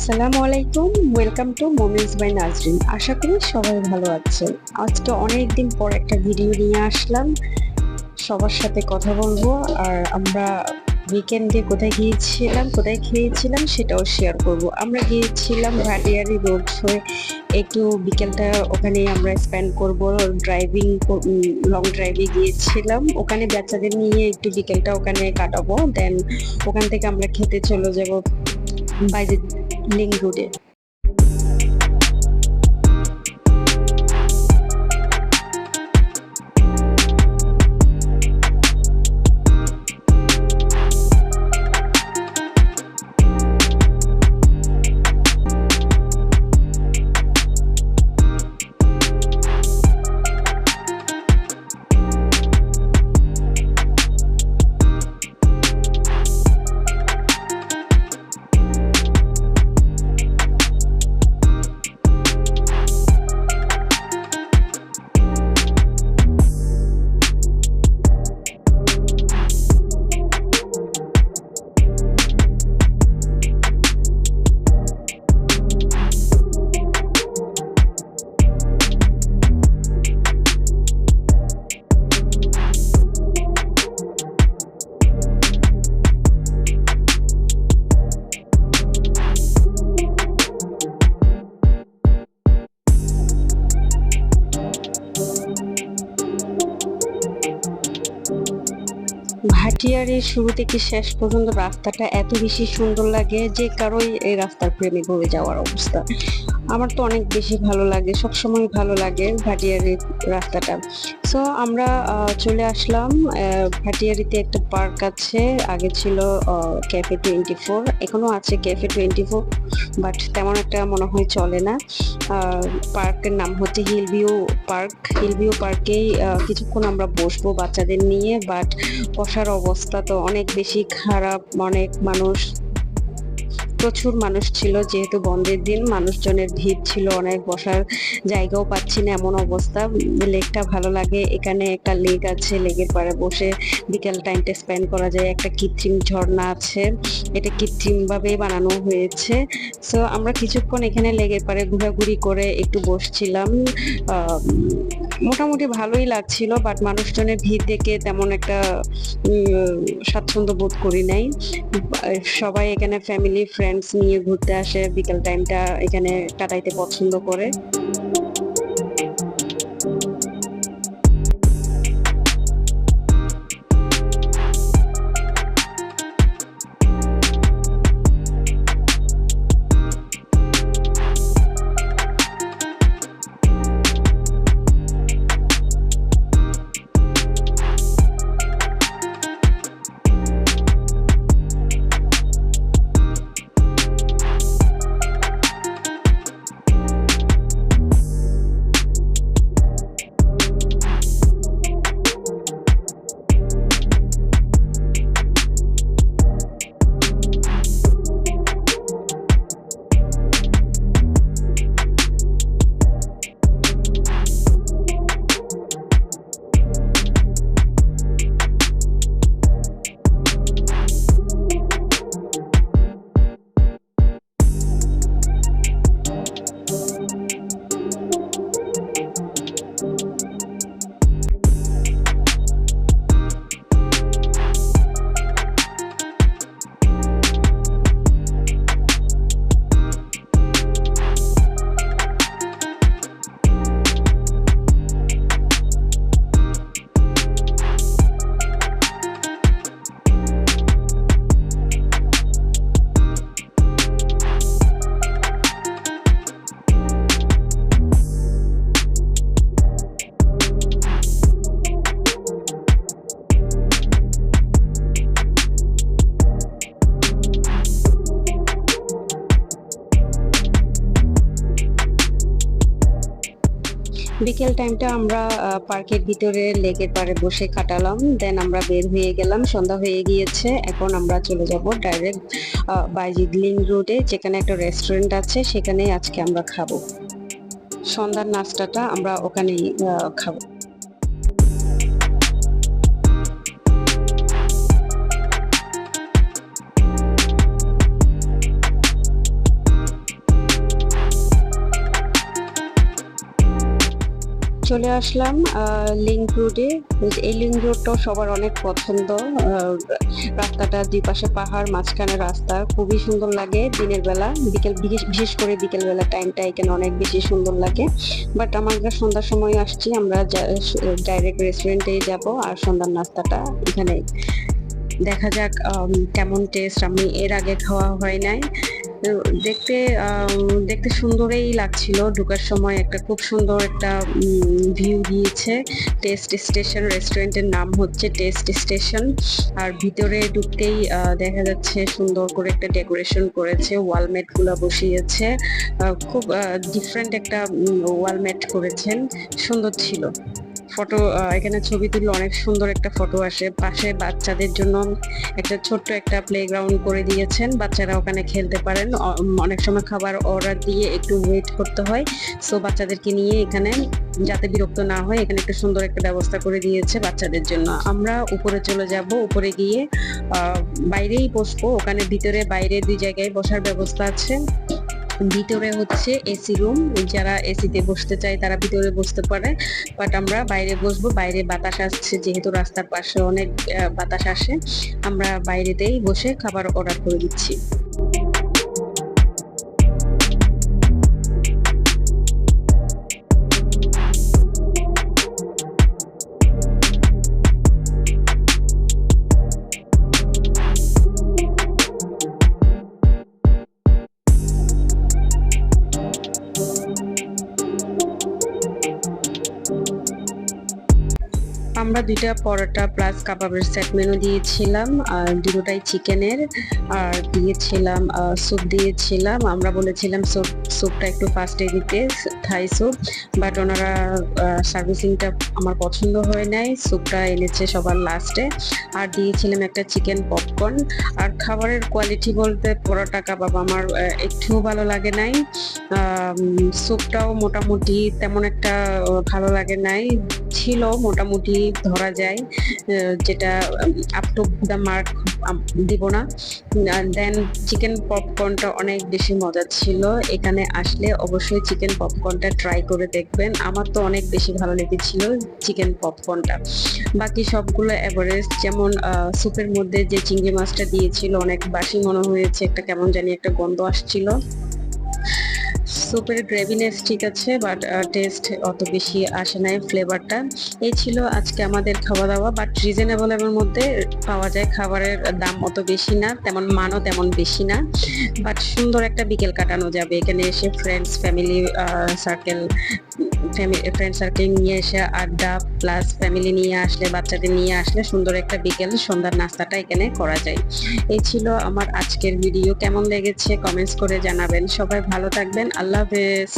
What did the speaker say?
আসসালামু আলাইকুম, welcome to Moments by Nazrin. আশা করি সবাই ভালো আছেন। আজকে অনেক দিন পর একটা ভিডিও নিয়ে আসলাম, সবার সাথে কথা বলবো। আর আমরা উইকেন্ডে কোথায় গিয়েছিলাম, কোথায় খেয়েছিলাম সেটাও শেয়ার করব। আমরা গিয়েছিলাম ভাটিয়ারি রোড হয়ে, একটু বিকেলটা ওখানে আমরা স্পেন্ড করব। ড্রাইভিং, লং ড্রাইভে গিয়েছিলাম, ওখানে বাচ্চাদের নিয়ে একটু বিকেলটা ওখানে কাটাবো। দেন ওখান থেকে আমরা খেতে চলে যাব বাইরে লিংক রোডে। ভাটিয়ারির শুরু থেকে শেষ পর্যন্ত রাস্তাটা এত বেশি সুন্দর লাগে যে কারোই এই রাস্তার প্রেমে পড়ে যাওয়ার অবস্থা। আমার তো অনেক বেশি ভালো লাগে, সবসময় ভালো লাগে ভাটিয়ারির রাস্তাটা। সো আমরা চলে আসলাম। ভাটিয়ারিতে একটা পার্ক আছে, আগে ছিল ক্যাফে 24, এখনো আছে ক্যাফে 24, বাট তেমন একটা মনে হয় চলে না। পার্কের নাম হচ্ছে হিলভিউ পার্ক। হিলভিউ পার্কেই কিছুক্ষণ আমরা বসবো বাচ্চাদের নিয়ে, বাট বসার অবস্থা তো অনেক বেশি খারাপ। অনেক মানুষ, প্রচুর মানুষ ছিল, যেহেতু বন্ধের দিন মানুষজনের ভিড় ছিল অনেক, বসার জায়গাও পাচ্ছি না এমন অবস্থা। লেকটা ভালো লাগে, এখানে একটা লেক আছে, লেকের পাড়ে বসে বিকেল টাইমটা স্পেন্ড করা যায়। একটা কৃত্রিম ঝর্ণা আছে, এটা কৃত্রিম ভাবে বানানো হয়েছে। সো আমরা কিছুক্ষণ এখানে লেকের পাড়ে ঘোরাঘুরি করে একটু বসছিলাম। মোটামুটি ভালোই লাগছিল, বাট মানুষজনের ভিড় দেখে তেমন একটা স্বাচ্ছন্দ্য বোধ করি নাই। সবাই এখানে ফ্যামিলি ফ্রেন্ডস নিয়ে ঘুরতে আসে, বিকেল টাইমটা এখানে কাটাইতে পছন্দ করে। বিকেল টাইমটা আমরা পার্কের ভিতরে লেকের পাড়ে বসে কাটালাম। দেন আমরা বের হয়ে গেলাম, সন্ধ্যা হয়ে গিয়েছে। এখন আমরা চলে যাব ডাইরেক্ট বাইজিদ লিংক রোডে, যেখানে একটা রেস্টুরেন্ট আছে, সেখানেই আজকে আমরা খাবো। সন্ধ্যার নাস্তাটা আমরা ওখানেই খাবো। চলে আসলাম লিংক রোডে। এই লিংক রোডটাও সবার অনেক পছন্দ। রাস্তাটা দুই পাশে পাহাড়, মাঝখানে রাস্তা, খুবই সুন্দর লাগে দিনের বেলা। বিশেষ করে বিকেল বেলা টাইমটা এখানে অনেক বেশি সুন্দর লাগে। বাট আমরা সন্ধ্যার সময় আসছি, আমরা ডাইরেক্ট রেস্টুরেন্টেই যাব আর সন্ধ্যার নাস্তাটা এখানে দেখা যাক কেমন টেস্ট। আমি এর আগে খাওয়া হয় নাই। দেখতে দেখতে সুন্দরই লাগছিল। ঢোকার সময় একটা খুব সুন্দর একটা ভিউ দিয়েছে। টেস্ট স্টেশন, রেস্টুরেন্টের নাম হচ্ছে টেস্ট স্টেশন। আর ভিতরে ঢুকতেই দেখা যাচ্ছে সুন্দর করে একটা ডেকোরেশন করেছে, ওয়ালমেট গুলা বসিয়েছে। খুব ডিফারেন্ট একটা ওয়ালমেট করেছেন, সুন্দর ছিল। ফটো এখানে ছবি তুললে অনেক সুন্দর একটা ফটো আসে। পাশে বাচ্চাদের জন্য একটা ছোট্ট একটা প্লেগ্রাউন্ড করে দিয়েছেন, বাচ্চারা ওখানে খেলতে পারেন। অনেক সময় খাবার অর্ডার দিয়ে একটু ওয়েট করতে হয়, সো বাচ্চাদেরকে নিয়ে এখানে যাতে বিরক্ত না হয় এখানে একটা সুন্দর একটা ব্যবস্থা করে দিয়েছে বাচ্চাদের জন্য। আমরা উপরে চলে যাব, উপরে গিয়ে বাইরেই বসবো। ওখানে ভিতরে বাইরে দুই জায়গায় বসার ব্যবস্থা আছে। ভিতরে হচ্ছে এসি রুম, যারা এসিতে বসতে চায় তারা ভিতরে বসতে পারে, বাট আমরা বাইরে বসবো। বাইরে বাতাস আসছে, যেহেতু রাস্তার পাশে অনেক বাতাস আসে, আমরা বাইরেতেই বসে খাবার অর্ডার করে দিচ্ছি। আমরা দুইটা পরোটা প্লাস কাবাবের সেট মেনু দিয়েছিলাম, আর দুটোটাই চিকেনের। আর দিয়েছিলাম স্যুপ দিয়েছিলাম। আমরা বলেছিলাম স্যুপটা একটু ফার্স্টে দিতে, থাই স্যুপ, বাট ওনারা সার্ভিসিংটা আমার পছন্দ হয় নাই, স্যুপটা এনেছে সবার লাস্টে। আর দিয়েছিলাম একটা চিকেন পপকর্ন। আর খাবারের কোয়ালিটি বলতে পরোটা কাবাব আমার একটু ভালো লাগে নাই। স্যুপটাও মোটামুটি তেমন একটা ভালো লাগে নাই, ছিল মোটামুটি ধরা যায়, যেটা আপ টু দ্য মার্ক দিব না। দেন চিকেন পপকর্নটা অনেক বেশি মজা ছিল। এখানে আসলে অবশ্যই চিকেন পপকর্নটা ট্রাই করে দেখবেন। আমার তো অনেক বেশি ভালো লেগেছিল চিকেন পপকর্নটা। বাকি সবগুলো এভারেজ, যেমন স্যুপের মধ্যে যে চিংড়ি মাছটা দিয়েছিল অনেক বাসি মনে হয়েছে, একটা কেমন জানি একটা গন্ধ আসছিল। স্যুপের গ্রেভিনেস ঠিক আছে, বাট টেস্ট অত বেশি আসে নাই, ফ্লেভারটা। এই ছিল আজকে আমাদের খাওয়া দাওয়া, বাট রিজনেবলের মধ্যে পাওয়া যায়। খাবারের দাম অত বেশি না, তেমন মানও তেমন বেশি না, বাট সুন্দর একটা বিকেল কাটানো যাবে এখানে এসে। ফ্রেন্ড সার্কেল নিয়ে এসে আড্ডা, প্লাস ফ্যামিলি নিয়ে আসলে, বাচ্চাদের নিয়ে আসলে সুন্দর একটা বিকেল সন্ধ্যার নাস্তাটা এখানে করা যায়। এই ছিল আমার আজকের ভিডিও। কেমন লেগেছে কমেন্টস করে জানাবেন। সবাই ভালো থাকবেন। আল্লাহ হাফেজ।